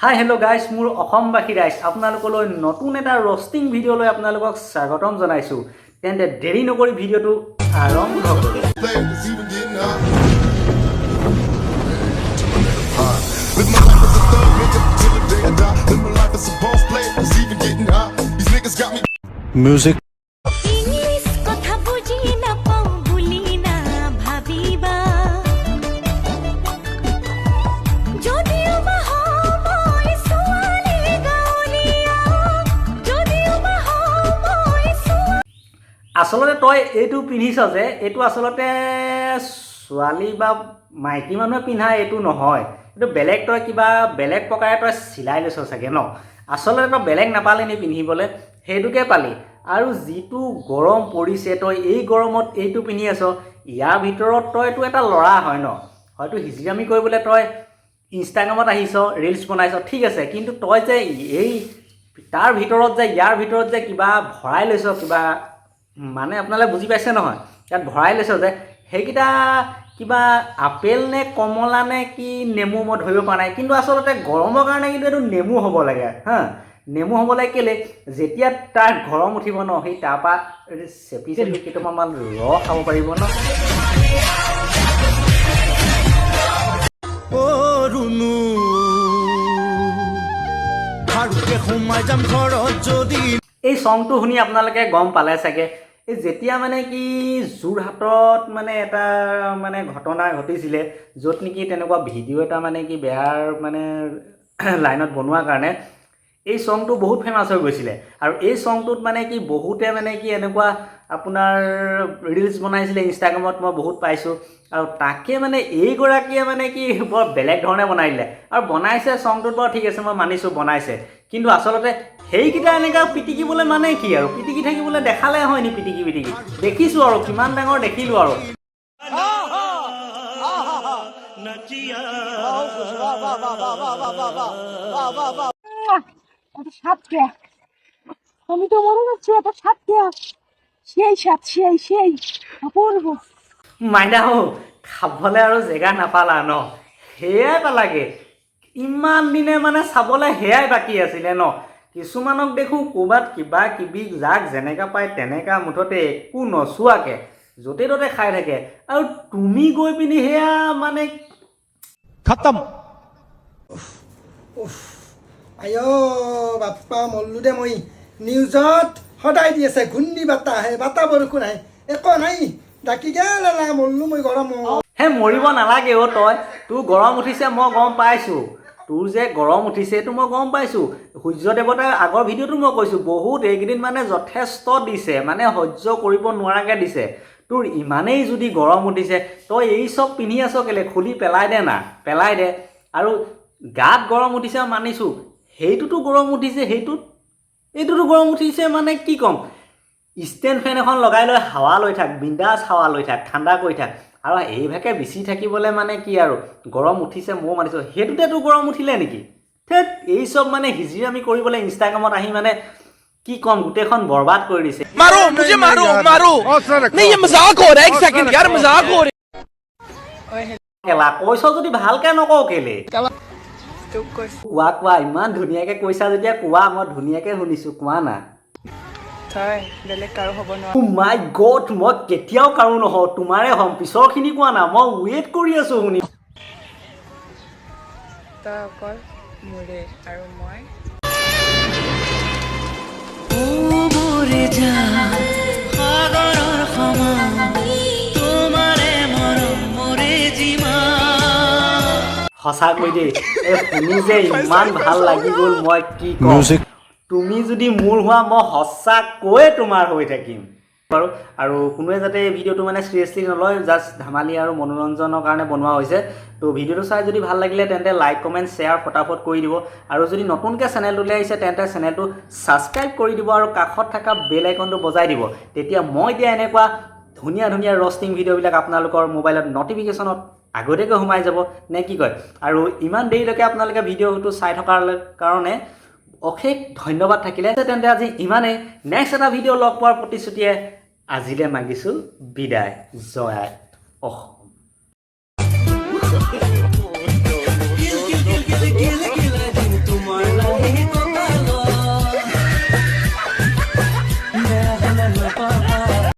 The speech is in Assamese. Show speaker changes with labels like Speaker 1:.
Speaker 1: হাই হেল্ল' গাইজ মোৰ অসমবাসী ৰাইজ আপোনালোকলৈ নতুন এটা ৰষ্টিং ভিডিঅ'লৈ আপোনালোকক স্বাগতম জনাইছোঁ তেন্তে দেৰি নকৰি ভিডিঅ'টো আৰম্ভ কৰোঁ
Speaker 2: Music
Speaker 1: আসলতে তই এইটো পিন্ধিছ যে এইটো আসলতে ছোৱালী বা মাইকী মানুহে পিন্ধা এইটো নহয় এইটো বেলেগ তই কিবা বেলেগ প্ৰকাৰে তই চিলাই লৈছ চাগে ন আসলতে তই বেলেগ নাপালি নি পিন্ধিবলৈ সেইটোকে পালি আৰু যিটো গৰম পৰিছে তই এই গৰমত এইটো পিন্ধি আছ ইয়াৰ ভিতৰত তই এইটো এটা ল'ৰা হয় ন হয়তো হিজিৰামি কৰিবলৈ তই ইনষ্টাগ্ৰামত আহিছ ৰিলছ বনাইছ ঠিক আছে কিন্তু তই যে এই তাৰ ভিতৰত যে ইয়াৰ ভিতৰত যে কিবা ভৰাই লৈছ কিবা মানে আপোনালোকে বুজি পাইছে নহয় ইয়াত ভৰাই লৈছ যে সেইকেইটা কিবা আপেল নে কমলা নে কি নেমু মই ধৰিব পৰা নাই কিন্তু আচলতে গৰমৰ কাৰণে কিন্তু এইটো নেমু হ'ব লাগে হা নেমু হ'ব লাগে কেলে যেতিয়া তাৰ গৰম উঠিব ন সেই তাৰপৰা চেপি চেপি কেইটামান ৰস খাব পাৰিব ন এই সংটো শুনি আপোনালোকে গম পালে চাগে এই যেতিয়া মানে কি যোৰহাটত মানে এটা মানে ঘটনা ঘটিছিলে য'ত নেকি তেনেকুৱা ভিডিঅ' এটা মানে কি বেয়াৰ মানে লাইনত বনোৱাৰ কাৰণে এই সংটো বহুত ফেমাছ হৈ গৈছিলে আৰু এই সংটোত মানে কি বহুতে মানে কি এনেকুৱা আপোনাৰ ৰিলছ বনাইছিলে ইনষ্টাগ্ৰামত মই বহুত পাইছোঁ আৰু তাকে মানে এইগৰাকীয়ে মানে কি বৰ বেলেগ ধৰণে বনাই দিলে আৰু বনাইছে সংটোত বাৰু ঠিক আছে মই মানিছোঁ বনাইছে কিন্তু আচলতে সেইকেইটা এনেকুৱা পিটিকিবলৈ মানে কি আৰু পিটিকি থাকিবলৈ দেখালে হয় নি পিটিকি পিটিকি দেখিছোঁ আৰু কিমান ডাঙৰ দেখিলোঁ আৰু
Speaker 3: আমি তো মনে হচ্ছে এটা সাত দেয়া সেই সাত সেই অপূর্ব
Speaker 1: মাইনা হো খাবলৈ আৰু জেগা নাপালা ন সেয়াই পালাগে ইমান দিনে মানে চাবলৈ সেয়াই বাকী আছিলে ন কিছুমানক দেখোঁ ক'ৰবাত কিবা কিবি যাক যেনেকা পায় তেনেকা মুঠতে একো নচোৱাকৈ য'তে ত'তে খাই থাকে আৰু তুমি গৈ পিনি সেয়া মানে
Speaker 2: खत्म
Speaker 4: আয়ো বাপ্পা মল্লু দে মই নিউজত সদায় দি আছে ঘূৰ্ণি বাতা আহে বাতা বৰষুণ আহে একো নাই ডাকি গেল মল্লু মই গৰম
Speaker 1: হে মৰিব নালাগে অ' তই তোৰ গৰম উঠিছে মই গম পাইছোঁ তোৰ যে গৰম উঠিছে এইটো মই গম পাইছোঁ সূৰ্য দেৱতাই আগৰ ভিডিঅ'টো মই কৈছোঁ বহুত এইকেইদিন মানে যথেষ্ট দিছে মানে সহ্য কৰিব নোৱাৰাকৈ দিছে তোৰ ইমানেই যদি গৰম উঠিছে তই এই চব পিন্ধি আছ কেলে খুলি পেলাই দে না পেলাই দে আৰু গাত গৰম উঠিছে মানিছোঁ সেইটোতো গৰম উঠিছে এইটোতো গৰম উঠিছে মানে কি ক'ম ষ্টেণ্ড ফেন এখন লগাই লৈ হাৱা লৈ থাক বিন্দাছ হাৱা লৈ থাক ঠাণ্ডা কৰি থাক আৰু এইভাগে বিচি থাকিবলৈ মানে কি আৰু গৰম উঠিছে ময়ো মানিছোঁ সেইটোতেতো গৰম উঠিলে নেকি থেত এই চব মানে হিজিৰামি কৰিবলৈ ইনষ্টাগ্ৰামত আহি মানে কি ক'ম গোটেইখন বৰবাদ কৰি দিছে
Speaker 2: मारो मुझे मारो मारो नहीं ये मजाक हो रहा है एक सेकंड यार मजाक हो रहा है
Speaker 1: কেলা কৈছ যদি ভালকে নকওঁ কেলে কোৱা ইমান ধুনীয়াকে কৈছা যেতিয়া কোৱা মই ধুনীয়াকে শুনিছোঁ কোৱা না মাই গড মই কেতিয়াও কাৰো নহওঁ তোমাৰে হ'ম পিছৰখিনি কোৱা না মই ৱেইট কৰি আছোঁ শুনি
Speaker 3: তই অকল মোৰে আৰু মই
Speaker 1: সঁচাকৈ দেই এই শুনি যে ইমান ভাল লাগি গ'ল মই কি ক'ম তুমি যদি মোৰ হোৱা মই সঁচাকৈয়ে তোমাৰ হৈ থাকিম বাৰু আৰু কোনোৱে যাতে এই ভিডিঅ'টো মানে চিৰিয়াছলি নলয় জাষ্ট ধেমালি আৰু মনোৰঞ্জনৰ কাৰণে বনোৱা হৈছে তো ভিডিঅ'টো চাই যদি ভাল লাগিলে তেন্তে লাইক কমেণ্ট শ্বেয়াৰ ফটাফট কৰি দিব আৰু যদি নতুনকৈ চেনেলটোলৈ আহিছে তেন্তে চেনেলটো ছাবস্ক্ৰাইব কৰি দিব আৰু কাষত থকা বেল আইকনটো বজাই দিব তেতিয়া মই দিয়া এনেকুৱা ধুনীয়া ধুনীয়া ৰষ্টিং ভিডিঅ'বিলাক আপোনালোকৰ মোবাইলত নটিফিকেশ্যনত আগতীয়াকৈ সোমাই যাব নে কি কয় আৰু ইমান দেৰিলৈকে আপোনালোকে ভিডিঅ'টো চাই থকাৰ কাৰণে অশেষ ধন্যবাদ থাকিলে তেন্তে আজি ইমানেই নেক্সট এটা ভিডিঅ' লগ পোৱাৰ প্ৰতিশ্ৰুতিয়ে আজিলৈ মাগিছোঁ বিদায় জয় অসম